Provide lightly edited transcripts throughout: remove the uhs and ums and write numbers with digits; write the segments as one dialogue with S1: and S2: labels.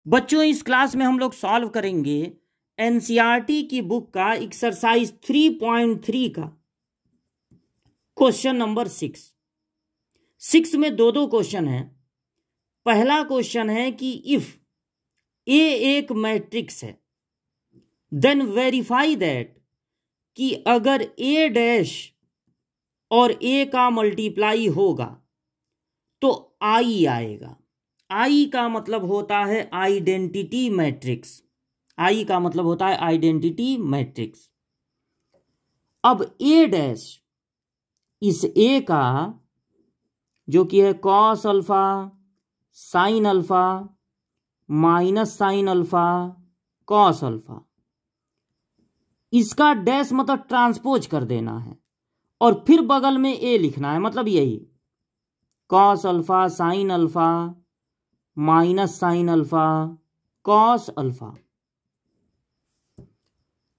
S1: बच्चों इस क्लास में हम लोग सॉल्व करेंगे एनसीईआरटी की बुक का एक्सरसाइज 3.3 का क्वेश्चन नंबर 6 में दो क्वेश्चन है। पहला क्वेश्चन है कि इफ ए एक मैट्रिक्स है देन वेरीफाई दैट कि अगर ए डैश और ए का मल्टीप्लाई होगा तो आई आएगा। आई का मतलब होता है आइडेंटिटी मैट्रिक्स। आई का मतलब होता है आइडेंटिटी मैट्रिक्स। अब ए डैश इस ए का जो कि है cos alpha sine alpha minus sine alpha cos alpha, इसका डैश मतलब ट्रांसपोज कर देना है और फिर बगल में ए लिखना है। मतलब यही cos alpha sine alpha minus sine alpha cos alpha,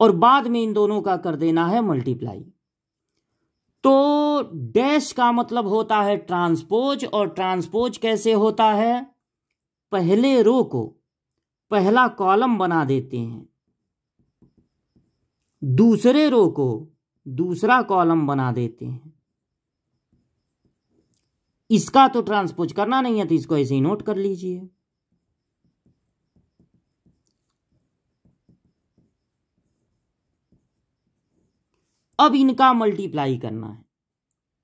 S1: और बाद में इन दोनों का कर देना है मल्टीप्लाई। तो डैश का मतलब होता है ट्रांसपोज, और ट्रांसपोज कैसे होता है? पहले रो को पहला कॉलम बना देते हैं, दूसरे रो को दूसरा कॉलम बना देते हैं। इसका तो ट्रांसपोज करना नहीं है तो इसको ऐसे ही नोट कर लीजिए। अब इनका मल्टीप्लाई करना है।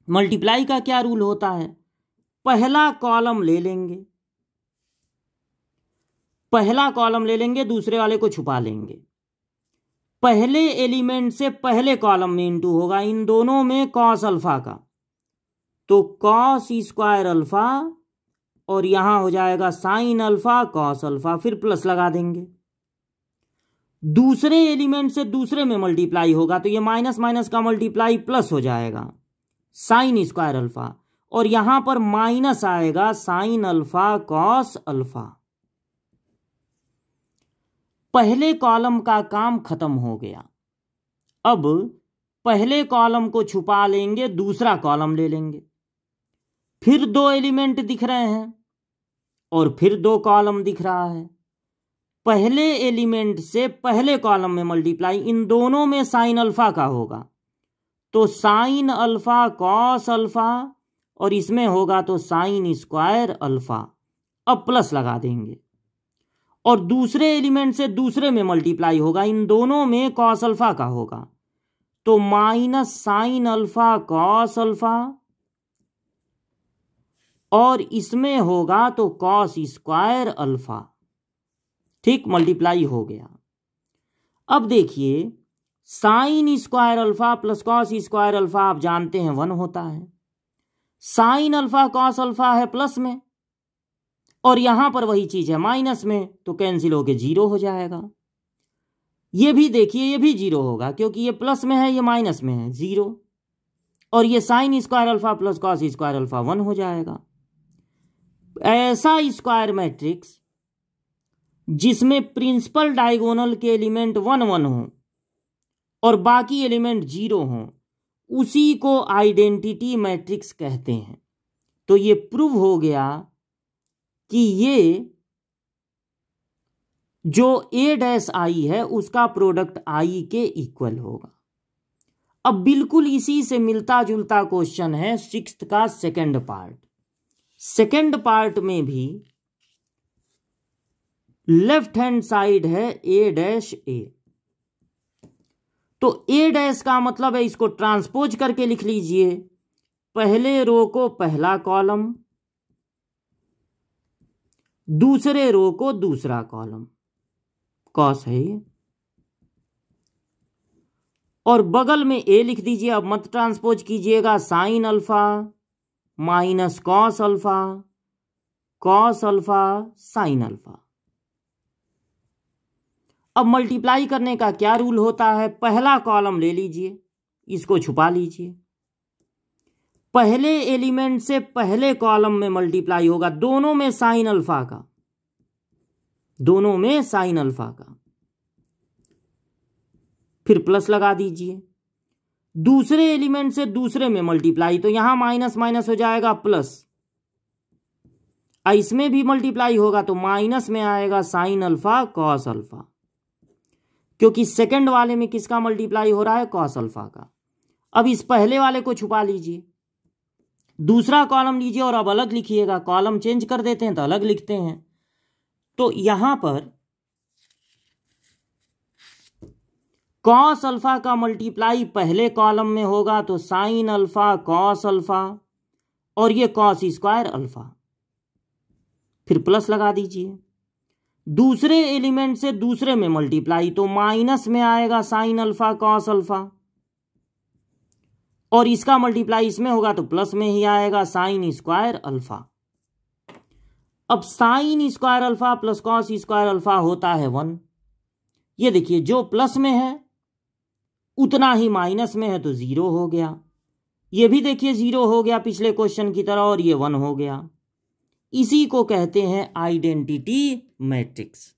S1: मल्टीप्लाई का क्या रूल होता है? पहला कॉलम ले लेंगे, दूसरे वाले को छुपा लेंगे। पहले एलिमेंट से पहले कॉलम में इंटू होगा इन दोनों में कॉस अल्फा का, तो कॉस स्क्वायर अल्फा, और यहां हो जाएगा साइन अल्फा कॉस अल्फा, फिर प्लस लगा देंगे। दूसरे एलिमेंट से दूसरे में मल्टीप्लाई होगा तो ये माइनस माइनस का मल्टीप्लाई प्लस हो जाएगा साइन स्क्वायर अल्फा, और यहां पर माइनस आएगा साइन अल्फा कॉस अल्फा। पहले कॉलम का काम खत्म हो गया। अब पहले कॉलम को छुपा लेंगे, दूसरा कॉलम ले लेंगे। फिर दो एलिमेंट दिख रहे हैं और फिर दो कॉलम दिख रहा है। पहले एलिमेंट से पहले कॉलम में मल्टीप्लाई इन दोनों में साइन अल्फा का होगा तो साइन अल्फा कॉस अल्फा, और इसमें होगा तो साइन स्क्वायर अल्फा। अब प्लस लगा देंगे, और दूसरे एलिमेंट से दूसरे में मल्टीप्लाई होगा इन दोनों में कॉस अल्फा का होगा तो minus sine alpha cos alpha, और इसमें होगा तो कॉस स्क्वायर अल्फा। ठीक, मल्टीप्लाई हो गया। अब देखिए sine square alpha plus cos square alpha आप जानते हैं 1 होता है। साइन अल्फा कॉस अल्फा है प्लस में, और यहां पर वही चीज है माइनस में, तो कैंसिल होके 0 हो जाएगा। ये भी देखिए ये भी 0 होगा क्योंकि ये प्लस में है ये माइनस में है 0, और ये sine square alpha plus cos square alpha 1 हो जाएगा। ऐसा स्क्वायर मैट्रिक्स जिसमें प्रिंसिपल डायगोनल के एलिमेंट 1 1 हो और बाकी एलिमेंट 0 हो, उसी को आइडेंटिटी मैट्रिक्स कहते हैं। तो ये प्रूव हो गया कि ये जो ए डैश आई है उसका प्रोडक्ट आई के इक्वल होगा। अब बिल्कुल इसी से मिलता जुलता क्वेश्चन है 6th का सेकंड पार्ट। सेकंड पार्ट में भी लेफ्ट हैंड साइड है ए डैश ए, तो ए डैश का मतलब है इसको ट्रांसपोज करके लिख लीजिए। पहले रो को पहला कॉलम, दूसरे रो को दूसरा कॉलम, कॉस है ये, और बगल में ए लिख दीजिए। अब मत ट्रांसपोज कीजिएगा, sine alpha minus cos alpha sine alpha. अब मल्टीप्लाई करने का क्या रूल होता है? पहला कॉलम ले लीजिए, इसको छुपा लीजिए। पहले एलिमेंट से पहले कॉलम में मल्टीप्लाई होगा दोनों में साइन अल्फा का, फिर प्लस लगा दीजिए। दूसरे एलिमेंट से दूसरे में मल्टीप्लाई तो यहां माइनस माइनस हो जाएगा प्लस। इसमें भी मल्टीप्लाई होगा तो माइनस में आएगा साइन अल्फा कॉस अल्फा, क्योंकि सेकंड वाले में किसका मल्टीप्लाई हो रहा है, कॉस अल्फा का। अब इस पहले वाले को छुपा लीजिए, दूसरा कॉलम लीजिए और अब अलग लिखिएगा, कॉलम चेंज कर देते हैं तो अलग लिखते हैं। तो यहां पर कॉस अल्फा का मल्टीप्लाई पहले कॉलम में होगा तो साइन अल्फा कॉस अल्फा, और ये कॉस स्क्वायर अल्फा, फिर प्लस लगा दीजिए। दूसरे एलिमेंट से दूसरे में मल्टीप्लाई तो माइनस में आएगा साइन अल्फा कॉस अल्फा, और इसका मल्टीप्लाई इसमें होगा तो प्लस में ही आएगा साइन स्क्वायर अल्फा। अब sine square alpha plus cos square alpha होता है 1। ये देखिए जो प्लस में है उतना ही माइनस में है तो 0 हो गया, ये भी देखिए 0 हो गया पिछले क्वेश्चन की तरह, और ये 1 हो गया। इसी को कहते हैं आइडेंटिटी मैट्रिक्स।